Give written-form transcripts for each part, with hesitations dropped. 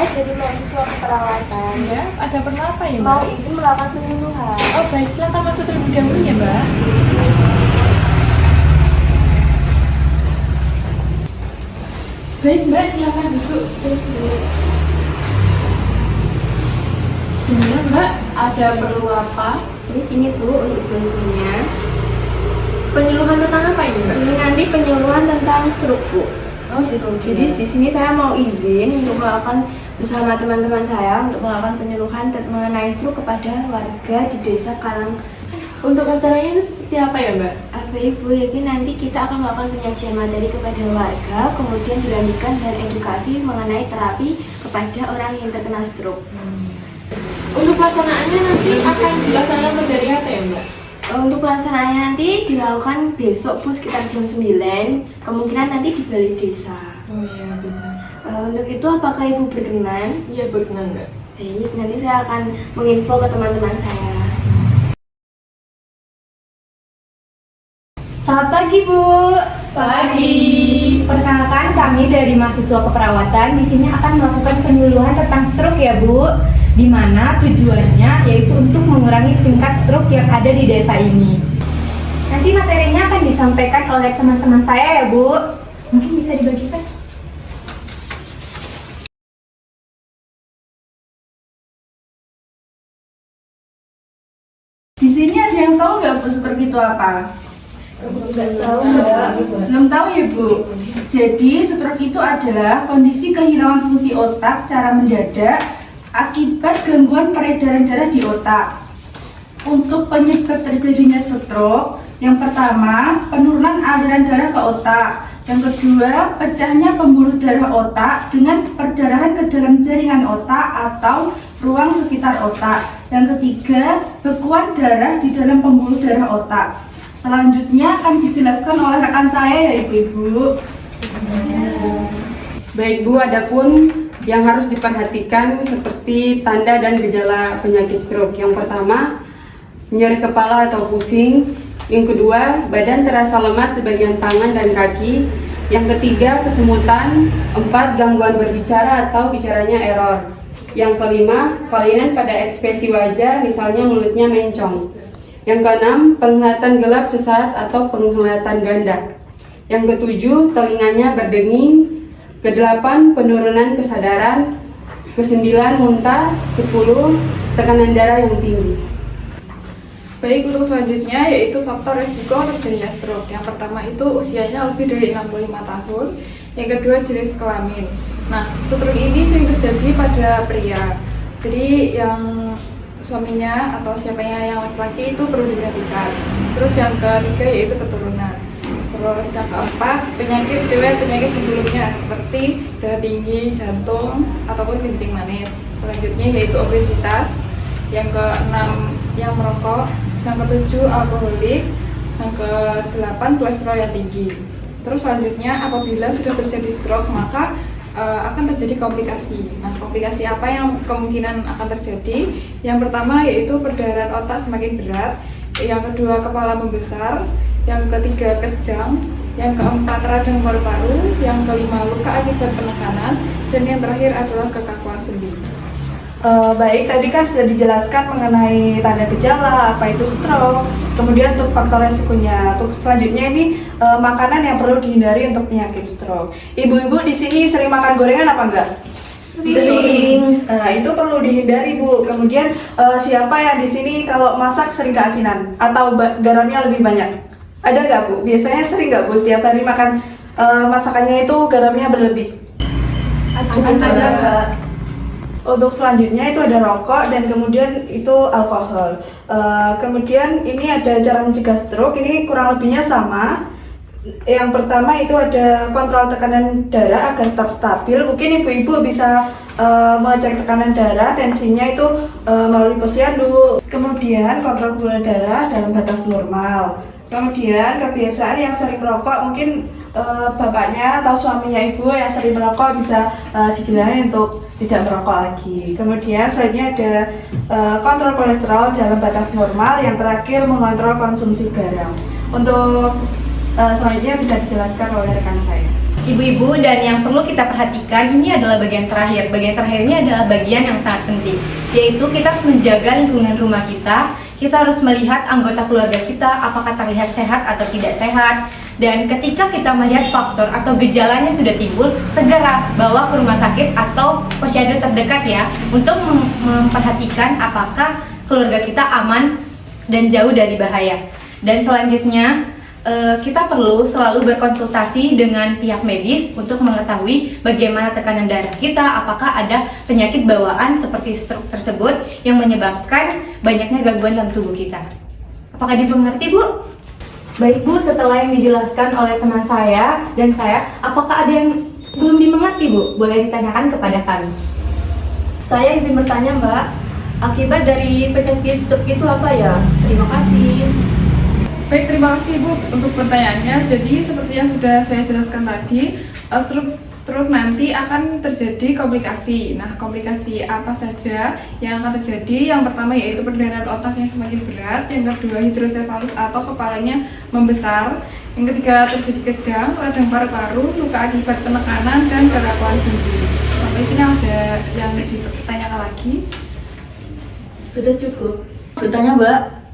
saya dari mahasiswa keperawatan. Ya, ada perlu apa ya, Mbak? Mau izin melakukan penyuluhan. Oh, baik, silakan masuk terlebih dahulu ya, Mbak. Baik, Mbak, silakan duduk. Gimana, Mbak? Ada perlu apa? Ini Bu untuk brosurnya. Penyuluhan tentang apa ini, Mbak? Ini nanti penyuluhan tentang stroke Bu. Oh, stroke. Jadi di sini saya mau izin untuk melakukan bersama teman-teman saya untuk melakukan penyuluhan mengenai stroke kepada warga di Desa Kalang. Untuk acaranya itu seperti apa ya, Mbak? Baik Bu, jadi nanti kita akan melakukan penyajian materi kepada warga, kemudian dilanjutkan dengan edukasi mengenai terapi kepada orang yang terkena stroke. Untuk pelaksanaannya nanti akan dilaksanakan dari apa ya, Mbak? Untuk pelaksanaannya nanti dilakukan besok Bu sekitar jam 9, kemungkinan nanti di balai desa. Oh iya, benar. Untuk itu apakah Ibu berkenan? Iya, berkenan, Mbak. Baik, nanti saya akan menginfo ke teman-teman saya. Selamat pagi, Bu. Pagi. Perkenalkan, kami dari mahasiswa keperawatan di sini akan melakukan penyuluhan tentang stroke ya, Bu. Di mana tujuannya yaitu untuk mengurangi tingkat stroke yang ada di desa ini. Nanti materinya akan disampaikan oleh teman-teman saya ya, Bu. Mungkin bisa dibagikan. Di sini ada yang tahu nggak Bu stroke itu apa? Belum tahu ya Bu. Jadi stroke itu adalah kondisi kehilangan fungsi otak secara mendadak akibat gangguan peredaran darah di otak. Untuk penyebab terjadinya stroke, yang pertama penurunan aliran darah ke otak. Yang kedua, pecahnya pembuluh darah otak dengan perdarahan ke dalam jaringan otak atau ruang sekitar otak. Yang ketiga, bekuan darah di dalam pembuluh darah otak. Selanjutnya akan dijelaskan oleh rekan saya ya Ibu-ibu. Baik Bu, adapun yang harus diperhatikan seperti tanda dan gejala penyakit stroke. Yang pertama, nyeri kepala atau pusing. Yang kedua, badan terasa lemas di bagian tangan dan kaki. Yang ketiga, kesemutan. 4, gangguan berbicara atau bicaranya error. Yang kelima, kelainan pada ekspresi wajah, misalnya mulutnya mencong. Yang keenam, penglihatan gelap sesaat atau penglihatan ganda. Yang ketujuh, telinganya berdenging. Kedelapan, penurunan kesadaran. Kesembilan, muntah. 10, tekanan darah yang tinggi. Baik, untuk selanjutnya yaitu faktor risiko terjadinya stroke. Yang pertama itu usianya lebih dari 65 tahun. Yang kedua, jenis kelamin. Nah, stroke ini sering terjadi pada pria. Jadi yang suaminya atau siapanya yang laki-laki itu perlu diperhatikan. Terus yang ketiga yaitu keturunan. Terus yang keempat, riwayat penyakit sebelumnya seperti darah tinggi, jantung, ataupun kencing manis. Selanjutnya yaitu obesitas. Yang keenam, yang merokok. Yang ketujuh, alkoholik. Yang kedelapan, kolesterol yang tinggi. Terus selanjutnya, apabila sudah terjadi stroke, maka akan terjadi komplikasi. Nah, komplikasi apa yang kemungkinan akan terjadi? Yang pertama yaitu perdarahan otak semakin berat. Yang kedua, kepala membesar. Yang ketiga, kejang. Yang keempat, radang paru-paru. Yang kelima, luka akibat penekanan. Dan yang terakhir adalah kekakuan sendi. Baik, tadi kan sudah dijelaskan mengenai tanda gejala, apa itu stroke, kemudian untuk faktor resikonya. Untuk selanjutnya ini makanan yang perlu dihindari untuk penyakit stroke. Ibu-ibu di sini sering makan gorengan apa enggak? Sering. Nah, itu perlu dihindari Bu. Kemudian siapa yang di sini kalau masak sering keasinan atau garamnya lebih banyak? Ada nggak Bu? Biasanya sering nggak Bu setiap hari makan masakannya itu garamnya berlebih? Ada. Untuk selanjutnya itu ada rokok dan kemudian itu alkohol. Kemudian ini ada cara mencegah stroke, ini kurang lebihnya sama. Yang pertama itu ada kontrol tekanan darah agar tetap stabil. Mungkin ibu-ibu bisa mengecek tekanan darah, tensinya itu melalui posyandu. Kemudian kontrol gula darah dalam batas normal. Kemudian kebiasaan yang sering merokok, mungkin bapaknya atau suaminya ibu yang sering merokok bisa dibilangin untuk tidak merokok lagi. Kemudian selanjutnya ada kontrol kolesterol dalam batas normal. Yang terakhir mengontrol konsumsi garam. Untuk selanjutnya bisa dijelaskan oleh rekan saya. Ibu-ibu, dan yang perlu kita perhatikan ini adalah bagian terakhir. Bagian terakhir ini adalah bagian yang sangat penting, yaitu kita harus menjaga lingkungan rumah kita. Kita harus melihat anggota keluarga kita apakah terlihat sehat atau tidak sehat. Dan ketika kita melihat faktor atau gejalanya sudah timbul, segera bawa ke rumah sakit atau posyandu terdekat ya, untuk memperhatikan apakah keluarga kita aman dan jauh dari bahaya. Dan selanjutnya kita perlu selalu berkonsultasi dengan pihak medis untuk mengetahui bagaimana tekanan darah kita, apakah ada penyakit bawaan seperti stroke tersebut yang menyebabkan banyaknya gangguan dalam tubuh kita. Apakah dimengerti, Bu? Baik, Bu, setelah yang dijelaskan oleh teman saya dan saya, apakah ada yang belum dimengerti, Bu? Boleh ditanyakan kepada kami. Saya izin bertanya, Mbak. Akibat dari penyakit stroke itu apa ya? Terima kasih. Baik, terima kasih Ibu untuk pertanyaannya. Jadi seperti yang sudah saya jelaskan tadi, stroke nanti akan terjadi komplikasi. Nah, komplikasi apa saja yang akan terjadi? Yang pertama yaitu perdarahan otak yang semakin berat, yang kedua hidrosefalus atau kepalanya membesar, yang ketiga terjadi kejang, radang paru-paru, luka akibat penekanan, dan kerapuhan sendi. Sampai sini ada yang dipertanyakan lagi? Sudah cukup. Bertanya, Mbak.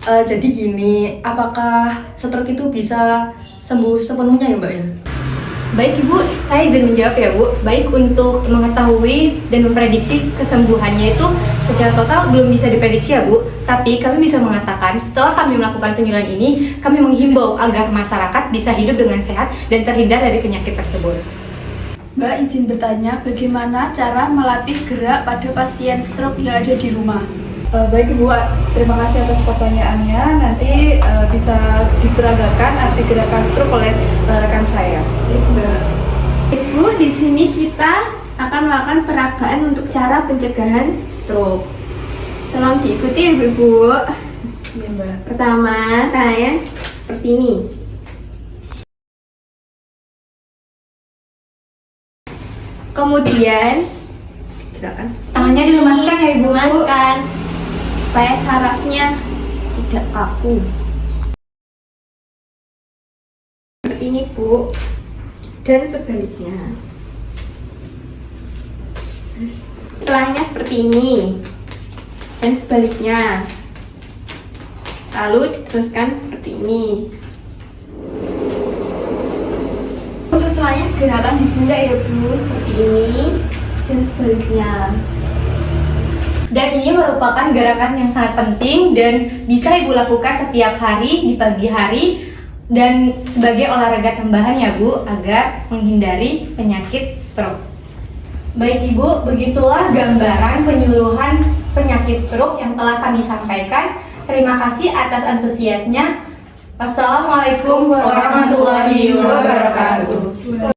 Jadi gini, apakah stroke itu bisa sembuh sepenuhnya ya, Mbak ya? Baik Ibu, saya izin menjawab ya Bu. Baik, untuk mengetahui dan memprediksi kesembuhannya itu secara total belum bisa diprediksi ya Bu. Tapi kami bisa mengatakan setelah kami melakukan penyuluhan ini, kami menghimbau agar masyarakat bisa hidup dengan sehat dan terhindar dari penyakit tersebut. Mbak izin bertanya, bagaimana cara melatih gerak pada pasien stroke yang ada di rumah? Baik Ibu, terima kasih atas pertanyaannya. Nanti bisa diperagakan arti gerakan stroke oleh rekan saya. Ibu, di sini kita akan melakukan peragaan untuk cara pencegahan stroke. Tolong diikuti ya Ibu. Iya, Mbak. Pertama, tangan seperti ini. Kemudian gerakan seperti Tangannya ini. dilemaskan ya, Ibu. Dilemaskan supaya sarafnya tidak kaku. Seperti ini Bu. Dan sebaliknya. Setelahnya seperti ini. Dan sebaliknya. Lalu diteruskan seperti ini. Untuk setelahnya gerakan di pundak ya Bu, seperti ini. Dan sebaliknya. Dan ini merupakan gerakan yang sangat penting dan bisa Ibu lakukan setiap hari di pagi hari dan sebagai olahraga tambahan ya Bu, agar menghindari penyakit stroke. Baik Ibu, begitulah gambaran penyuluhan penyakit stroke yang telah kami sampaikan. Terima kasih atas antusiasnya. Wassalamualaikum warahmatullahi wabarakatuh.